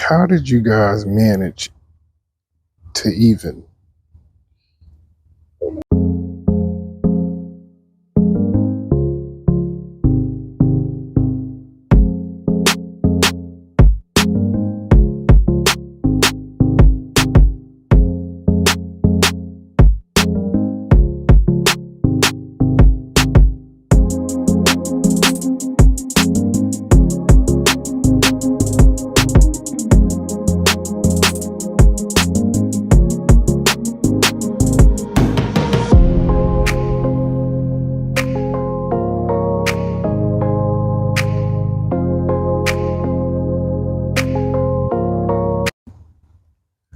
How did you guys manage to even?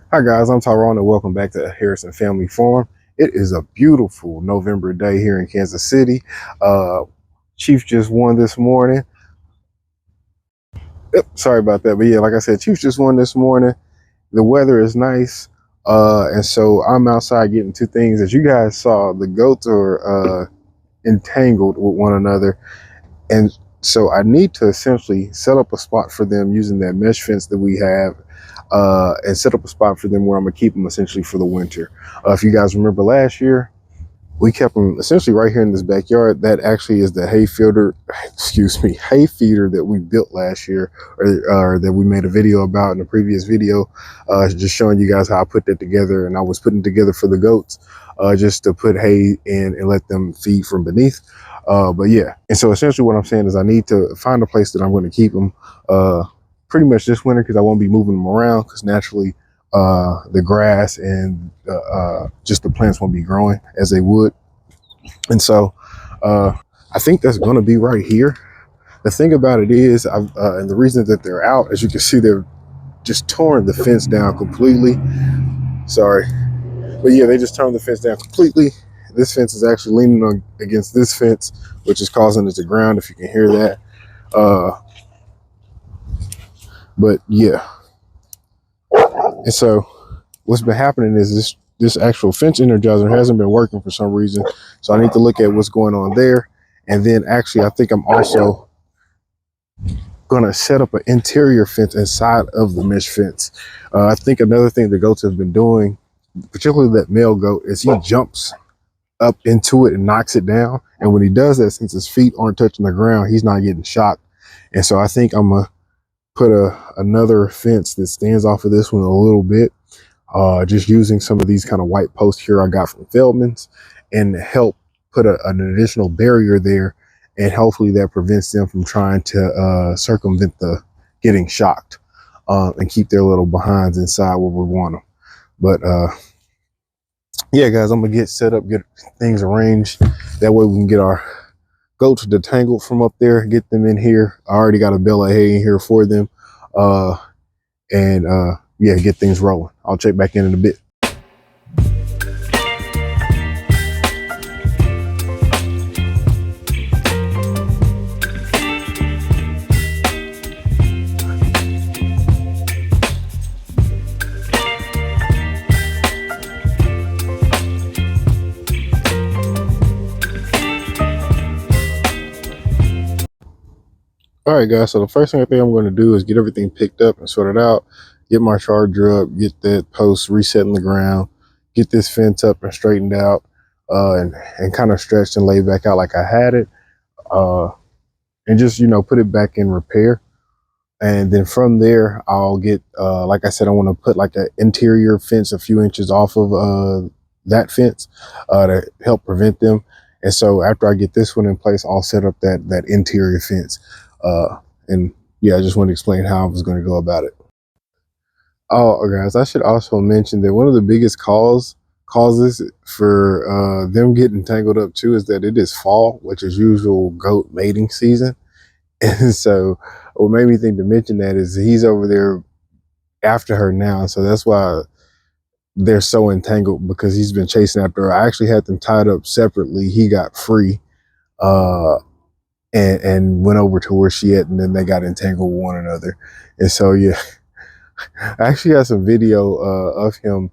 Hi guys, I'm Tyrone and welcome back to Harrison Family Farm. It is a beautiful November day here in Kansas City. Chief just won this morning. Sorry about that, but yeah, like I said, Chief just won this morning. The weather is nice, and so I'm outside getting two things. As you guys saw, the goats are entangled with one another, and so I need to essentially set up a spot for them using that mesh fence that we have. And set up a spot for them where I'm gonna keep them essentially for the winter. If you guys remember last year, we kept them essentially right here in this backyard. That actually is the hay feeder that we built last year, or that we made a video about in the previous video, just showing you guys how I put that together. And I was putting together for the goats, just to put hay in and let them feed from beneath. But yeah, and so essentially what I'm saying is I need to find a place that I'm going to keep them pretty much this winter, because I won't be moving them around, because naturally the grass and just the plants won't be growing as they would. And so I think that's going to be right here. The thing about it is, and the reason that they're out, as you can see, they're just torn the fence down completely. Sorry, but yeah, they just turned the fence down completely. This fence is actually leaning on against this fence, which is causing it to ground, if you can hear that. But yeah, and so what's been happening is this actual fence energizer hasn't been working for some reason. So I need to look at what's going on there. And then actually, I think I'm also going to set up an interior fence inside of the mesh fence. I think another thing the goats have been doing, particularly that male goat, is he jumps up into it and knocks it down. And when he does that, since his feet aren't touching the ground, he's not getting shocked. And so I think I'm going to put another fence that stands off of this one a little bit, just using some of these kind of white posts here I got from Feldman's, and help put an additional barrier there, and hopefully that prevents them from trying to circumvent the getting shocked, and keep their little behinds inside where we want them. But yeah guys, I'm gonna get set up, get things arranged, that way we can get our goats detangled from up there, get them in here. I already got a bale of hay in here for them, and yeah, get things rolling. I'll check back in a bit. All right, guys, so the first thing I think I'm going to do is get everything picked up and sorted out, get my charger up, get that post reset in the ground, get this fence up and straightened out, and kind of stretched and laid back out like I had it, and just, you know, put it back in repair. And then from there, I'll get, like I said, I want to put like an interior fence a few inches off of that fence to help prevent them. And so after I get this one in place, I'll set up that interior fence. And yeah, I just want to explain how I was going to go about it. Oh, guys, I should also mention that one of the biggest causes for them getting tangled up too is that it is fall, which is usual goat mating season. And so what made me think to mention that is he's over there after her now. So that's why they're so entangled, because he's been chasing after her. I actually had them tied up separately. He got free, and went over to where she at, and then they got entangled with one another. And so yeah, I actually got some video of him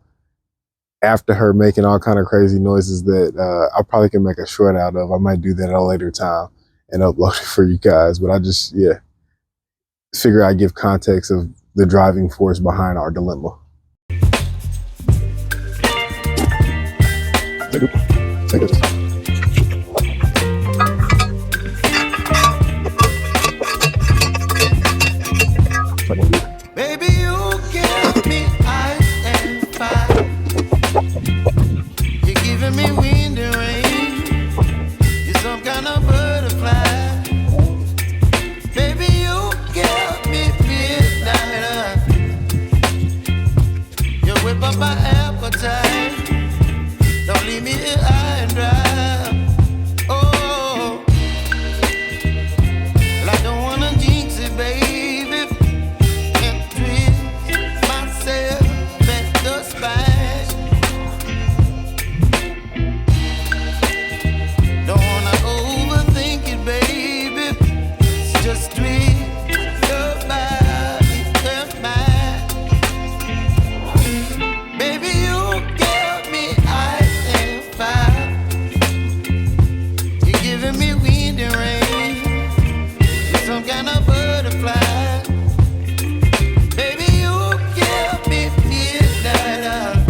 after her making all kind of crazy noises that I probably can make a short out of. I might do that at a later time and upload it for you guys. But I just, yeah, figure I'd give context of the driving force behind our dilemma. Baby, you give me ice and fire. You're giving me wind and rain. You're some kind of butterfly. Baby, you give me midnight. You whip up my appetite. Don't leave me here high and dry. Oh, well, I don't wanna jinx it, baby. And twist myself at the spine. Don't wanna overthink it, baby. It's just twist your body and mine. Baby, you give me ice and fire. You're giving me wind and rain. You're some kind of butterfly. Baby, you give me midnight.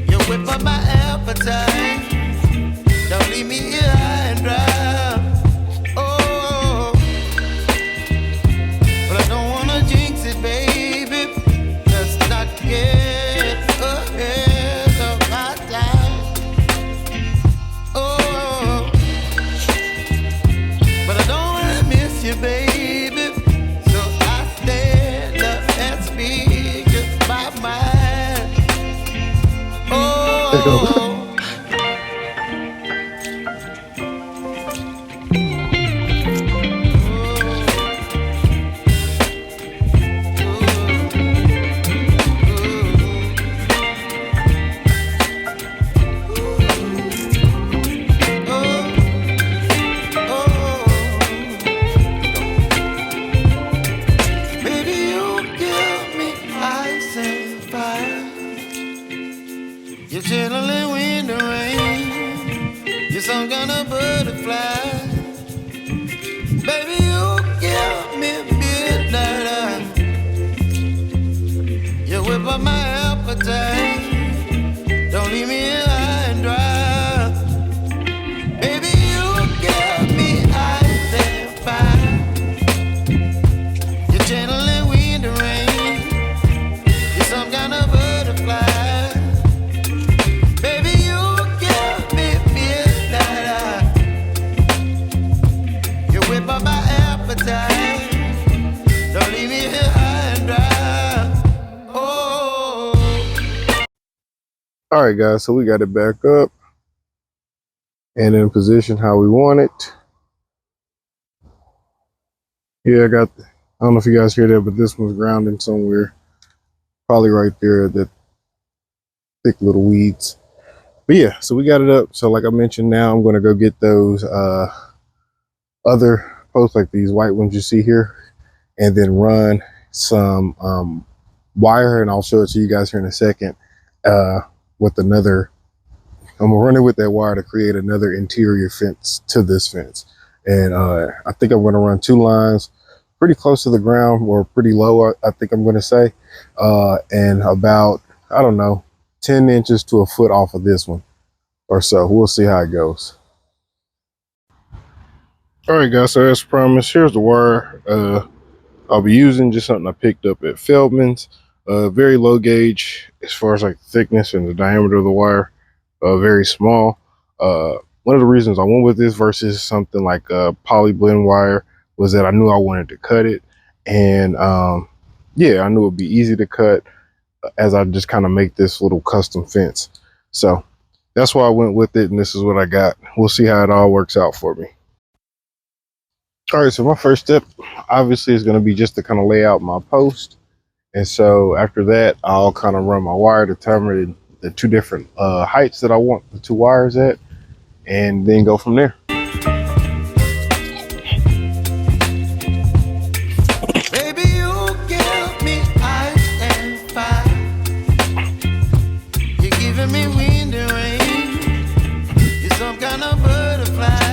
You whip up my appetite. Don't leave me here high and dry. Oh, but I don't wanna jinx it, baby. Let's not get ahead of my time. Oh, but I don't wanna miss you, baby. So I stand up and speak just my mind. There you go. Oh. Baby, you give me ice and fire. You're channeling wind and rain. You're some kind of butterfly. Baby, you give me midnight. You whip up my appetite. Don't leave me here high and dry. Baby, you give me ice and fire. You're channeling wind and rain. You're some kind of butterfly. Baby, you give me midnight. You whip up my appetite. Don't leave me here high and dry. Oh. All right, guys, so we got it back up and in position how we want it. Yeah, I don't know if you guys hear that, but this one's grounding somewhere. Probably right there, that thick little weeds. But yeah, so we got it up. So like I mentioned, now I'm going to go get those other posts, like these white ones you see here, and then run some wire, and I'll show it to you guys here in a second, with another, I'm gonna run it with that wire to create another interior fence to this fence. And I think I'm gonna run 2 lines pretty close to the ground, or pretty low, I think I'm gonna say, and about, I don't know, 10 inches to a foot off of this one or so. We'll see how it goes. All right, guys, so as promised, here's the wire I'll be using. Just something I picked up at Feldman's. Very low gauge as far as like thickness and the diameter of the wire. Very small. One of the reasons I went with this versus something like a poly blend wire was that I knew I wanted to cut it, and yeah, I knew it'd be easy to cut as I just kind of make this little custom fence. So that's why I went with it, and this is what I got. We'll see how it all works out for me. All right, so my first step obviously is going to be just to kind of lay out my post. And so after that, I'll kind of run my wire, determine the 2 different heights that I want the 2 wires at, and then go from there. Baby, you give me ice and fire. You're giving me wind and rain. You're some kind of butterfly.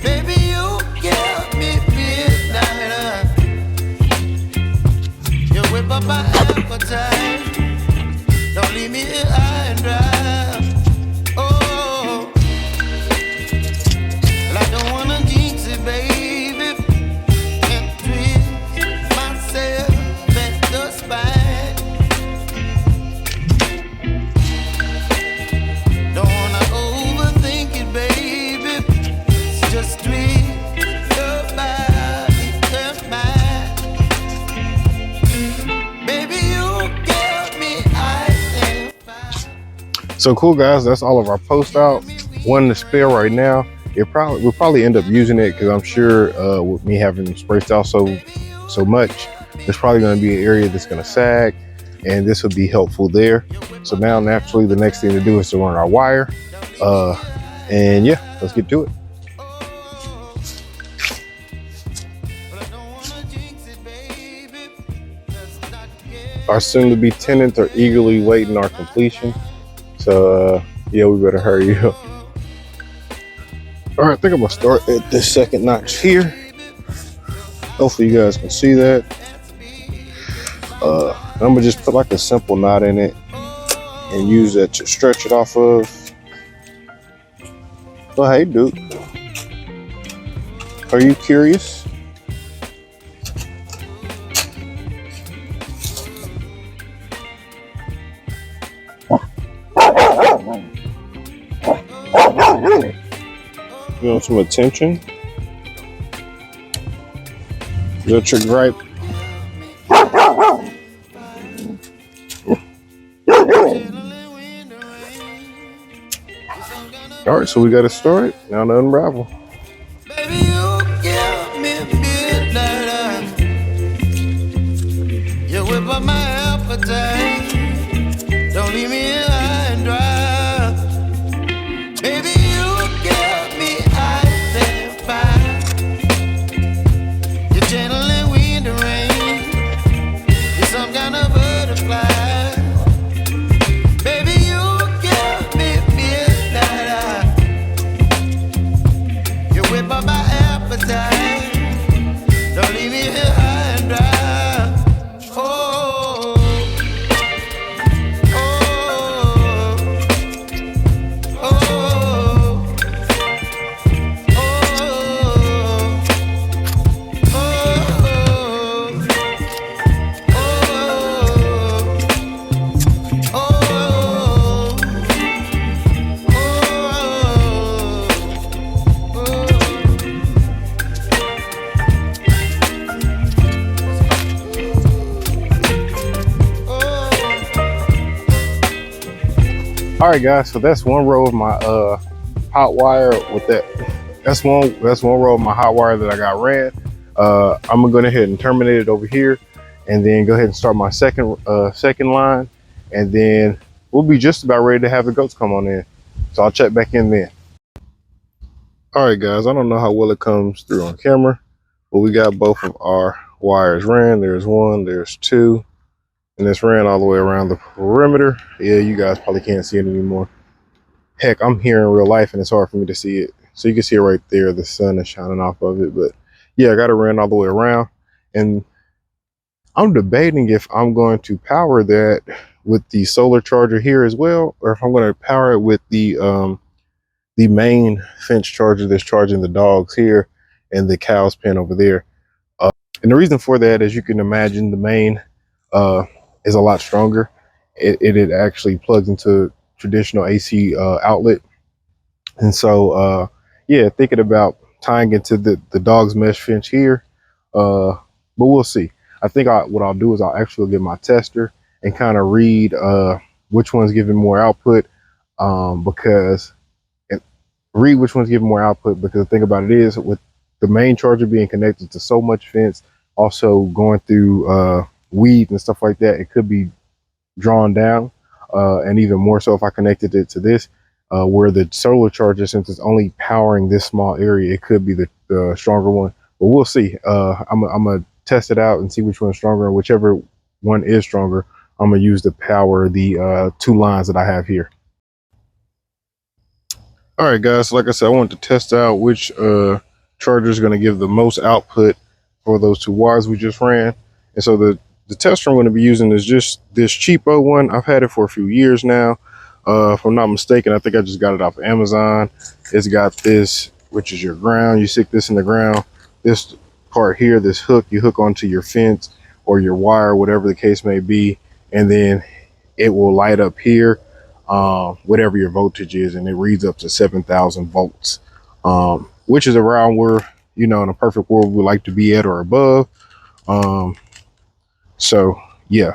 Baby, you give me midnight. So cool, guys. That's all of our post out. One to spare right now. We'll probably end up using it because I'm sure with me having spaced out so much, there's probably going to be an area that's going to sag, and this would be helpful there. So now naturally the next thing to do is to run our wire, and yeah, let's get to it. Our soon-to-be tenants are eagerly waiting our completion, so yeah, we better hurry up. All right, I think I'm gonna start at this second notch here. Hopefully you guys can see that. I'm gonna just put like a simple knot in it and use that to stretch it off of. Oh, hey, dude. Are you curious? You want some attention? Is that your gripe? All right, so we got to start now to unravel. Baby, you give me midnight. You whip up my appetite. Don't leave me high and dry. Baby, you give me ice and fire. You're channeling wind and rain. You're some kind of butterfly. Baby, you give me midnight. You whip up my appetite. Don't leave me here high and dry. Oh, oh, oh, oh, All right, guys. So that's one row of my hot wire with that. That's one row of my hot wire that I got ran. I'm gonna go ahead and terminate it over here, and then go ahead and start my second line, and then we'll be just about ready to have the goats come on in. So I'll check back in then. All right, guys. I don't know how well it comes through on camera, but we got both of our wires ran. There's one, there's two, and this ran all the way around the perimeter. Yeah, you guys probably can't see it anymore. Heck, I'm here in real life and it's hard for me to see it. So you can see it right there. The sun is shining off of it. But yeah, I got it ran all the way around. And I'm debating if I'm going to power that with the solar charger here as well, or if I'm going to power it with the main fence charger that's charging the dogs here and the cow's pen over there. And the reason for that, as you can imagine, the main is a lot stronger. It actually plugs into traditional AC outlet, and so yeah, thinking about tying into the dog's mesh fence here, but we'll see. I think what I'll do is I'll actually get my tester and kind of read which one's giving more output, because the thing about it is, with the main charger being connected to so much fence, also going through weeds and stuff like that, it could be drawn down, and even more so if I connected it to this, where the solar charger, since it's only powering this small area, it could be the stronger one. But we'll see. I'm gonna test it out and see which one's stronger, and whichever one is stronger, I'm gonna use to power the two lines that I have here. All right, guys, so like I said, I wanted to test out which charger is going to give the most output for those two wires we just ran. And so the tester I'm going to be using is just this cheapo one. I've had it for a few years now. If I'm not mistaken, I think I just got it off of Amazon. It's got this, which is your ground. You stick this in the ground. This part here, this hook, you hook onto your fence or your wire, whatever the case may be, and then it will light up here, whatever your voltage is, and it reads up to 7,000 volts, which is around where, you know, in a perfect world we like to be at or above. So yeah,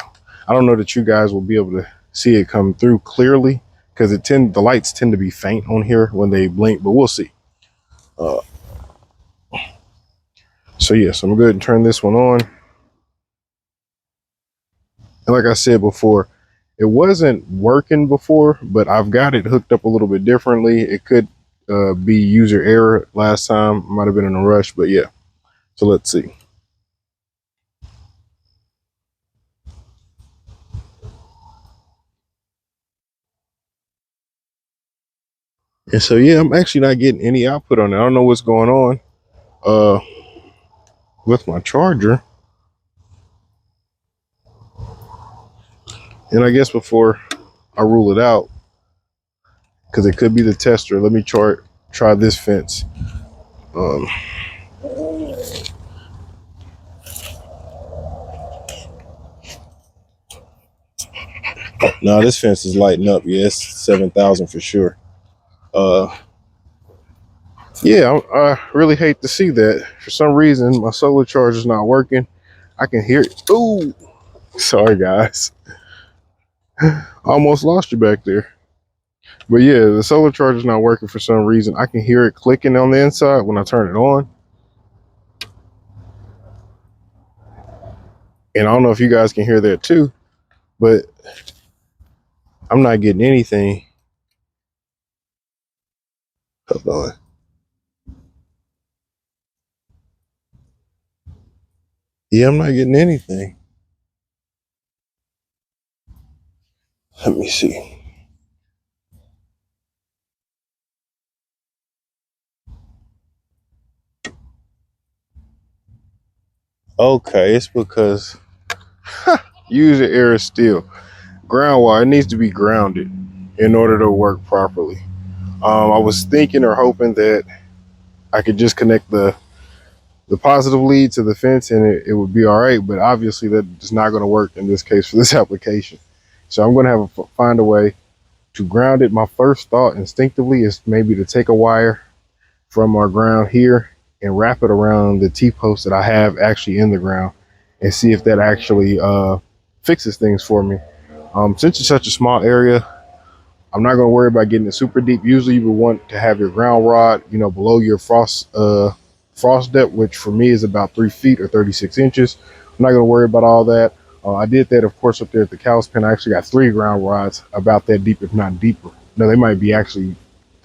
I don't know that you guys will be able to see it come through clearly because the lights tend to be faint on here when they blink, but we'll see. So yes, I'm good and turn this one on. And like I said before, it wasn't working before, but I've got it hooked up a little bit differently. It could be user error last time. Might have been in a rush, but yeah. So let's see. And so yeah, I'm actually not getting any output on it. I don't know what's going on uh with my charger. And I guess before I rule it out, because it could be the tester, let me try this fence. Um No, this fence is lighting up. Yes, 7,000 for sure. Uh, yeah, I really hate to see that. For some reason, my solar charger is not working. I can hear it. Ooh, sorry guys. I almost lost you back there. But yeah, the solar charger is not working for some reason. I can hear it clicking on the inside when I turn it on. And I don't know if you guys can hear that too, but I'm not getting anything. Hold on. Yeah, I'm not getting anything. Let me see. Okay, it's because user error still. Ground wire, it needs to be grounded in order to work properly. I was thinking or hoping that I could just connect the positive lead to the fence and it would be all right, but obviously that is not going to work in this case for this application. So I'm going to have to find a way to ground it. My first thought instinctively is maybe to take a wire from our ground here and wrap it around the T-post that I have actually in the ground and see if that actually fixes things for me. Since it's such a small area, I'm not going to worry about getting it super deep. Usually you would want to have your ground rod, below your frost depth, which for me is about 3 feet or 36 inches. I'm not going to worry about all that. I did that, of course, up there at the cow's pen. I actually got 3 ground rods about that deep, if not deeper. No, they might be actually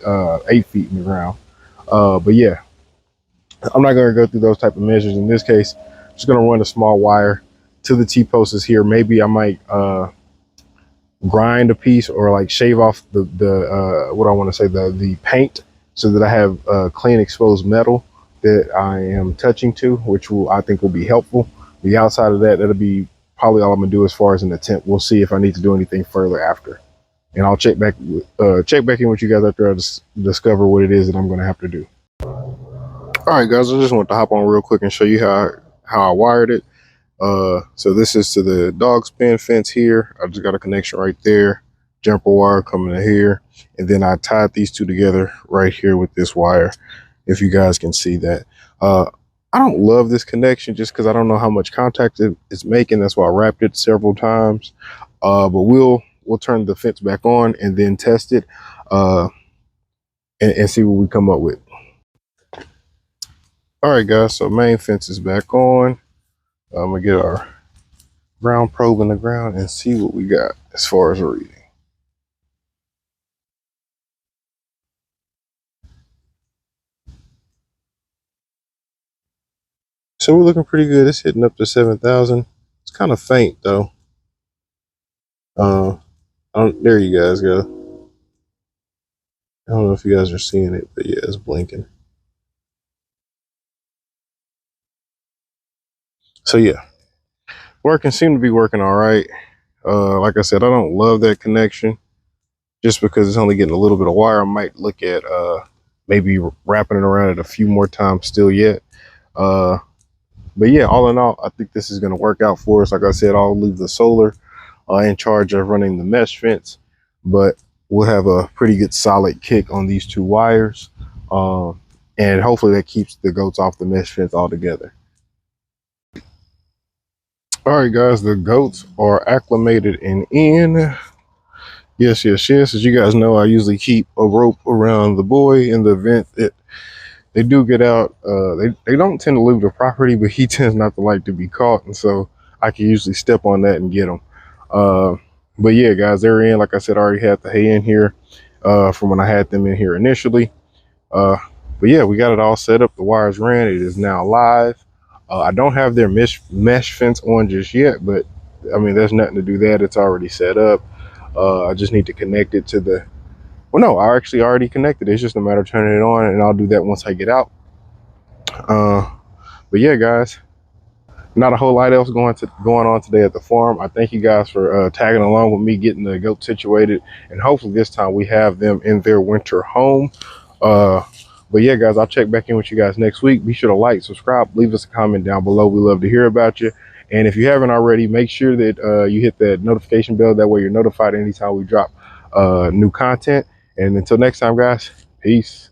8 feet in the ground. But yeah, I'm not going to go through those type of measures in this case. I'm just going to run a small wire to the T-posts here. Maybe I might grind a piece or like shave off the what I want to say, the paint, so that I have clean exposed metal that I am touching to, which I think will be helpful. The outside of that, that'll be probably all I'm gonna do as far as an attempt. We'll see if I need to do anything further after, and I'll check back in with you guys after I discover what it is that I'm gonna have to do. All right, guys, I just want to hop on real quick and show you how I wired it. So this is to the dog's pen fence here. I just got a connection right there, jumper wire coming in here, and then I tied these two together right here with this wire, if you guys can see that. I don't love this connection just because I don't know how much contact it's making. That's why I wrapped it several times. But we'll turn the fence back on and then test it and see what we come up with. All right, guys, so main fence is back on. I'm gonna get our ground probe in the ground and see what we got as far as a reading. So we're looking pretty good. It's hitting up to 7,000. It's kind of faint though. There you guys go. I don't know if you guys are seeing it, but yeah, it's blinking. So yeah, seem to be working all right. Like I said, I don't love that connection just because it's only getting a little bit of wire. I might look at maybe wrapping it around it a few more times still yet. But yeah, all in all, I think this is going to work out for us. Like I said, I'll leave the solar in charge of running the mesh fence, but we'll have a pretty good solid kick on these 2 wires. And hopefully that keeps the goats off the mesh fence altogether. All right, guys, the goats are acclimated and in. Yes. As you guys know, I usually keep a rope around the boy in the event that they do get out. They don't tend to leave the property, but he tends not to like to be caught, and so I can usually step on that and get him. Uh, but yeah, guys, they're in. Like I said, I already had the hay in here from when I had them in here initially. Uh, but yeah, we got it all set up. The wires ran. It is now live. I don't have their mesh fence on just yet, but I mean, there's nothing to do that. It's already set up. I just need to connect it to the. Well, no, I actually already connected. It's just a matter of turning it on, and I'll do that once I get out. Uh, but yeah, guys, not a whole lot else going on today at the farm. I thank you guys for tagging along with me getting the goat situated, and hopefully this time we have them in their winter home. Uh, but yeah, guys, I'll check back in with you guys next week. Be sure to like, subscribe, leave us a comment down below. We love to hear about you. And if you haven't already, make sure that you hit that notification bell. That way you're notified anytime we drop new content. And until next time, guys, peace.